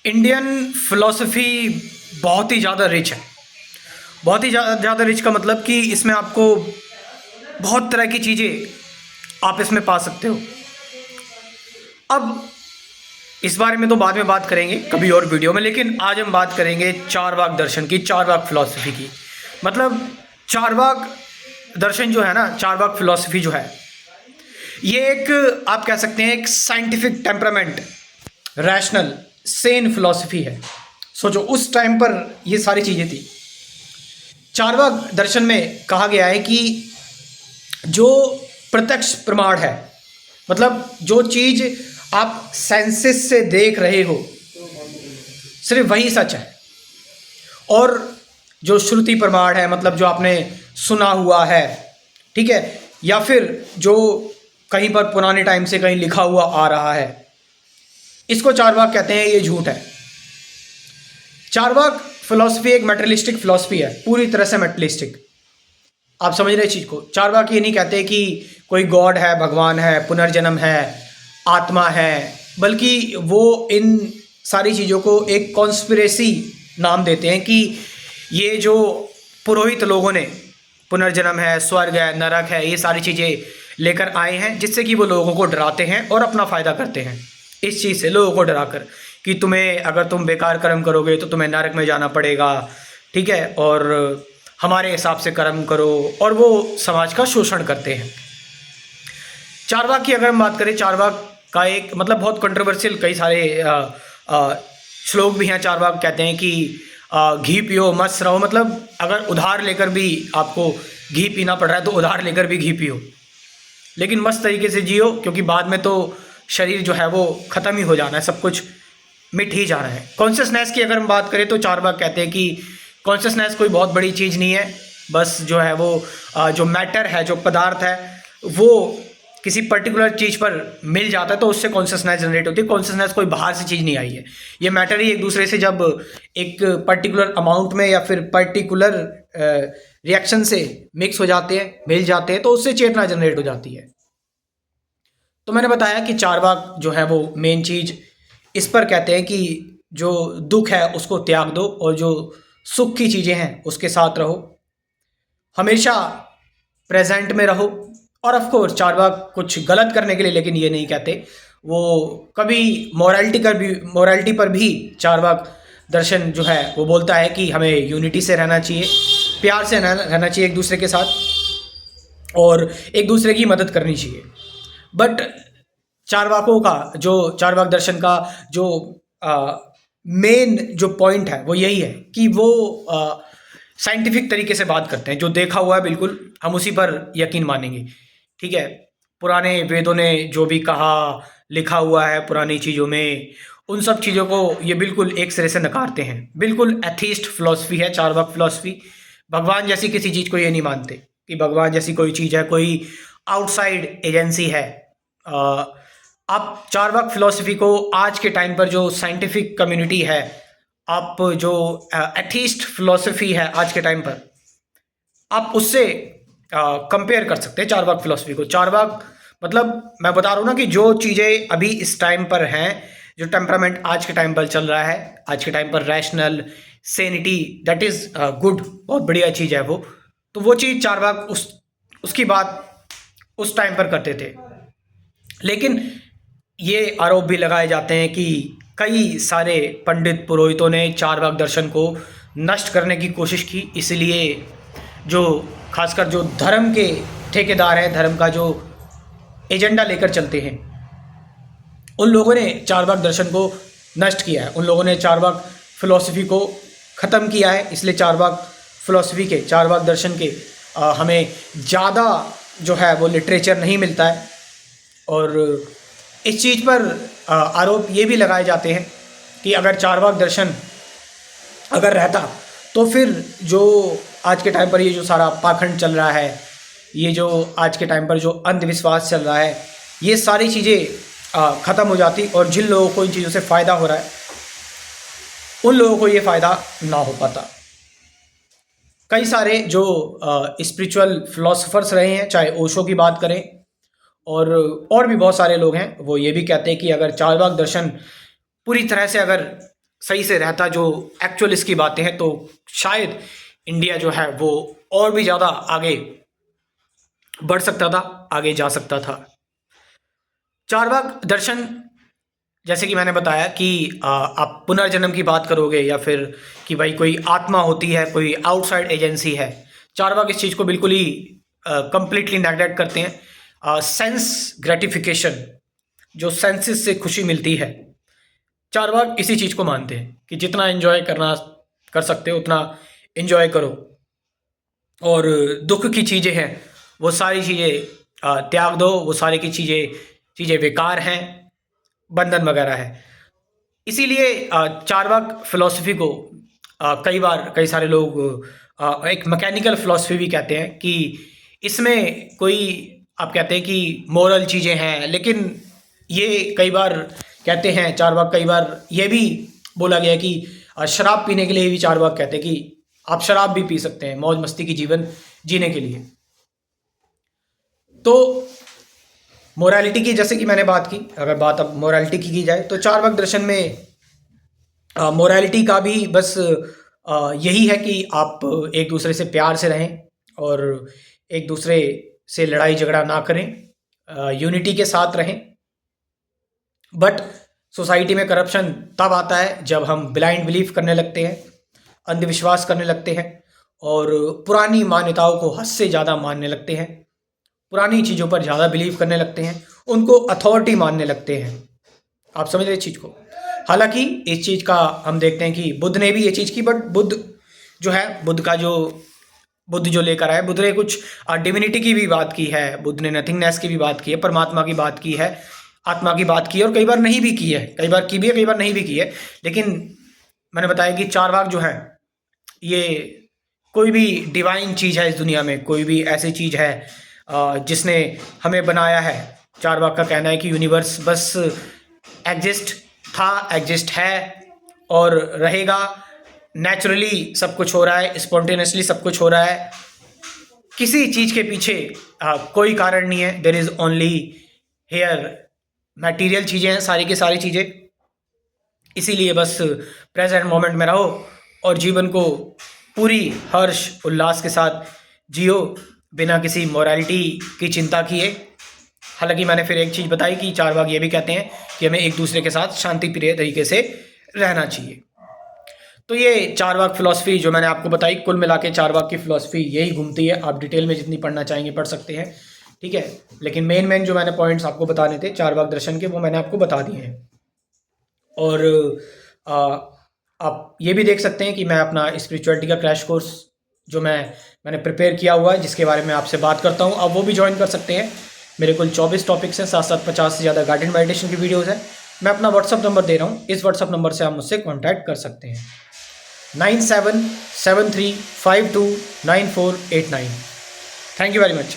Indian philosophy बहुत ही ज़्यादा rich है। बहुत ही ज़्यादा रिच का मतलब कि इसमें आपको बहुत तरह की चीज़ें आप इसमें पा सकते हो। अब इस बारे में तो बाद में बात करेंगे कभी और वीडियो में, लेकिन आज हम बात करेंगे चारवाक दर्शन की, चारवाक फिलॉसफी की। मतलब चारवाक दर्शन जो है ना, चारवाक फिलॉसफी जो है, ये एक आप कह सकते हैं एक scientific temperament, rational Sen philosophy है। सोचो उस टाइम पर ये सारी चीज़ें थी। चारवाक दर्शन में कहा गया है कि जो प्रत्यक्ष प्रमाण है, मतलब जो चीज़ आप सेंसेस से देख रहे हो सिर्फ वही सच है, और जो श्रुति प्रमाण है, मतलब जो आपने सुना हुआ है, ठीक है, या फिर जो कहीं पर पुराने टाइम से कहीं लिखा हुआ आ रहा है, इसको चारवाक कहते हैं। ये झूठ है। चारवाक फिलॉसफी एक मेटरलिस्टिक फिलॉसफी है, पूरी तरह से मेटरलिस्टिक। आप समझ रहे चीज़ को। चारवाक ये नहीं कहते कि कोई गॉड है, भगवान है, पुनर्जन्म है, आत्मा है, बल्कि वो इन सारी चीज़ों को एक कॉन्स्पिरेसी नाम देते हैं कि ये जो पुरोहित लोगों ने पुनर्जन्म है, स्वर्ग है, नरक है, ये सारी चीज़ें लेकर आए हैं, जिससे कि वो लोगों को डराते हैं और अपना फ़ायदा करते हैं इस चीज़ से, लोगों को डराकर कि तुम्हें, अगर तुम बेकार कर्म करोगे तो तुम्हें नरक में जाना पड़ेगा, ठीक है, और हमारे हिसाब से कर्म करो, और वो समाज का शोषण करते हैं। चारवाक की अगर हम बात करें, चारवाक का एक मतलब बहुत कंट्रोवर्शियल कई सारे श्लोक भी हैं। चारवाक कहते हैं कि घी पियो मस्त रहो, मतलब अगर उधार लेकर भी आपको घी पीना पड़ रहा है तो उधार लेकर भी घी पियो, लेकिन मस्त तरीके से जियो, क्योंकि बाद में तो शरीर जो है वो ख़त्म ही हो जाना है, सब कुछ मिट ही जाना है। कॉन्शियसनेस की अगर हम बात करें तो चारवाक कहते हैं कि कॉन्शियसनेस कोई बहुत बड़ी चीज़ नहीं है, बस जो है वो जो मैटर है, जो पदार्थ है, वो किसी पर्टिकुलर चीज़ पर मिल जाता है तो उससे कॉन्शियसनेस जनरेट होती है। कॉन्शियसनेस कोई बाहर से चीज़ नहीं आई है, ये मैटर ही एक दूसरे से जब एक पर्टिकुलर अमाउंट में या फिर पर्टिकुलर रिएक्शन से मिक्स हो जाते हैं, मिल जाते हैं, तो उससे चेतना जनरेट हो जाती है। तो मैंने बताया कि चारवाक जो है वो मेन चीज़ इस पर कहते हैं कि जो दुख है उसको त्याग दो और जो सुख की चीज़ें हैं उसके साथ रहो, हमेशा प्रेजेंट में रहो। और ऑफ कोर्स चारवाक कुछ गलत करने के लिए लेकिन ये नहीं कहते, वो कभी मोरालिटी पर भी चारवाक दर्शन जो है वो बोलता है कि हमें यूनिटी से रहना चाहिए, प्यार से रहना चाहिए एक दूसरे के साथ, और एक दूसरे की मदद करनी चाहिए। बट चारवाकों का जो चारवाक दर्शन का जो मेन जो पॉइंट है वो यही है कि वो साइंटिफिक तरीके से बात करते हैं। जो देखा हुआ है बिल्कुल हम उसी पर यकीन मानेंगे, ठीक है। पुराने वेदों ने जो भी कहा, लिखा हुआ है पुरानी चीज़ों में, उन सब चीज़ों को ये बिल्कुल एक सिरे से नकारते हैं। बिल्कुल एथीस्ट फिलॉसफी है चारवाक फिलॉसफी। भगवान जैसी किसी चीज़ को ये नहीं मानते कि भगवान जैसी कोई चीज़ है, कोई आउटसाइड एजेंसी है। आप चारवाक फिलॉसफी को आज के टाइम पर जो साइंटिफिक कम्युनिटी है, आप जो एथीस्ट फिलॉसफी है आज के टाइम पर, आप उससे कंपेयर कर सकते हैं चारवाक फिलॉसफी को। चारवाक मतलब मैं बता रहा हूँ ना कि जो चीज़ें अभी इस टाइम पर हैं, जो टेम्परामेंट आज के टाइम पर चल रहा है, आज के टाइम पर rational sanity, that is good, बहुत बढ़िया चीज़ है वो। तो वो चीज़ चारवाक उसकी बात उस टाइम पर करते थे। लेकिन ये आरोप भी लगाए जाते हैं कि कई सारे पंडित पुरोहितों ने चारवाक दर्शन को नष्ट करने की कोशिश की, इसलिए जो खासकर जो धर्म के ठेकेदार हैं, धर्म का जो एजेंडा लेकर चलते हैं, उन लोगों ने चारवाक दर्शन को नष्ट किया है, उन लोगों ने चारवाक फिलॉसफी को ख़त्म किया है। इसलिए चारवाक फिलॉसफी के, चारवाक दर्शन के हमें ज़्यादा जो है वो लिटरेचर नहीं मिलता है। और इस चीज़ पर आरोप ये भी लगाए जाते हैं कि अगर चारवाक दर्शन अगर रहता तो फिर जो आज के टाइम पर ये जो सारा पाखंड चल रहा है, ये जो आज के टाइम पर जो अंधविश्वास चल रहा है, ये सारी चीज़ें ख़त्म हो जाती, और जिन लोगों को इन चीज़ों से फ़ायदा हो रहा है उन लोगों को ये फ़ायदा ना हो पाता। कई सारे जो स्पिरिचुअल फिलोसोफर्स रहे हैं, चाहे ओशो की बात करें और भी बहुत सारे लोग हैं, वो ये भी कहते हैं कि अगर चारवाक दर्शन पूरी तरह से अगर सही से रहता, जो एक्चुअल इसकी बातें हैं, तो शायद इंडिया जो है वो और भी ज़्यादा आगे बढ़ सकता था, आगे जा सकता था। चारवाक दर्शन, जैसे कि मैंने बताया कि आप पुनर्जन्म की बात करोगे या फिर कि भाई कोई आत्मा होती है, कोई आउटसाइड एजेंसी है, चारवाक इस चीज़ को बिल्कुल ही कंप्लीटली नेगलेक्ट करते हैं। सेंस ग्रेटिफिकेशन, जो सेंसेस से खुशी मिलती है, चारवाक इसी चीज़ को मानते हैं कि जितना एंजॉय करना कर सकते हो उतना एंजॉय करो, और दुख की चीज़ें हैं वो सारी चीज़ें त्याग दो, वो सारी की चीज़ें बेकार हैं, बंधन वगैरह है। इसीलिए चारवाक फिलॉसफी को कई बार कई सारे लोग एक मैकेनिकल फिलॉसफी भी कहते हैं कि इसमें कोई, आप कहते हैं कि मोरल चीज़ें हैं, लेकिन ये कई बार कहते हैं चारवाक, कई बार ये भी बोला गया है कि शराब पीने के लिए भी चारवाक कहते हैं कि आप शराब भी पी सकते हैं मौज मस्ती की जीवन जीने के लिए। तो मोरालिटी की, जैसे कि मैंने बात की, अगर बात अब मोरालिटी की जाए तो चारवाक दर्शन में मोरालिटी का भी बस यही है कि आप एक दूसरे से प्यार से रहें और एक दूसरे से लड़ाई झगड़ा ना करें, यूनिटी के साथ रहें। बट सोसाइटी में करप्शन तब आता है जब हम ब्लाइंड बिलीव करने लगते हैं, अंधविश्वास करने लगते हैं और पुरानी मान्यताओं को हद से ज़्यादा मानने लगते हैं, पुरानी चीज़ों पर ज़्यादा बिलीव करने लगते हैं, उनको अथॉरिटी मानने लगते हैं। आप समझ रहे इस चीज़ को? हालांकि इस चीज़ का हम देखते हैं कि बुद्ध ने भी ये चीज़ की, बट बुद्ध जो है, बुद्ध जो लेकर आए, बुद्ध ने कुछ डिविनिटी की भी बात की है, बुद्ध ने नथिंगनेस की भी बात की है, परमात्मा की बात की है, आत्मा की बात की है, और कई बार नहीं भी की है, कई बार की भी है, कई बार नहीं भी की है। लेकिन मैंने बताया कि चारवाक जो है, ये कोई भी डिवाइन चीज़ है इस दुनिया में, कोई भी ऐसी चीज़ है जिसने हमें बनाया है। चारवाक का कहना है कि यूनिवर्स बस एग्जिस्ट था, एग्जिस्ट है और रहेगा, नेचुरली सब कुछ हो रहा है, स्पॉन्टेनियसली सब कुछ हो रहा है, किसी चीज़ के पीछे कोई कारण नहीं है। There is only hair material चीज़ें हैं, सारी की सारी चीज़ें। इसीलिए बस प्रेजेंट मोमेंट में रहो और जीवन को पूरी हर्ष उल्लास के साथ जियो, बिना किसी मोरालिटी की चिंता किए। हालांकि मैंने फिर एक चीज़ बताई कि चारवाक ये भी कहते हैं कि हमें एक दूसरे के साथ शांति प्रिय तरीके से रहना चाहिए। तो ये चारवाक फिलॉसफी जो मैंने आपको बताई, कुल मिला के चारवाक की फिलॉसफी यही घूमती है। आप डिटेल में जितनी पढ़ना चाहेंगे पढ़ सकते हैं, ठीक है। लेकिन मेन जो मैंने पॉइंट्स आपको बताने थे चारवाक दर्शन के, वो मैंने आपको बता दिए हैं। और आप ये भी देख सकते हैं कि मैं अपना स्पिरिचुअलिटी का क्रैश कोर्स जो मैंने प्रिपेयर किया हुआ है, जिसके बारे में आपसे बात करता हूँ, आप वो भी ज्वाइन कर सकते हैं। मेरे कुल 24 टॉपिक्स हैं, साथ साथ 50 से ज़्यादा गाइडेड मेडिटेशन की वीडियोज़ हैं। मैं अपना व्हाट्सअप नंबर दे रहा हूँ, इस व्हाट्सअप नंबर से आप मुझसे कॉन्टैक्ट कर सकते हैं, 9773529489। Thank you very much.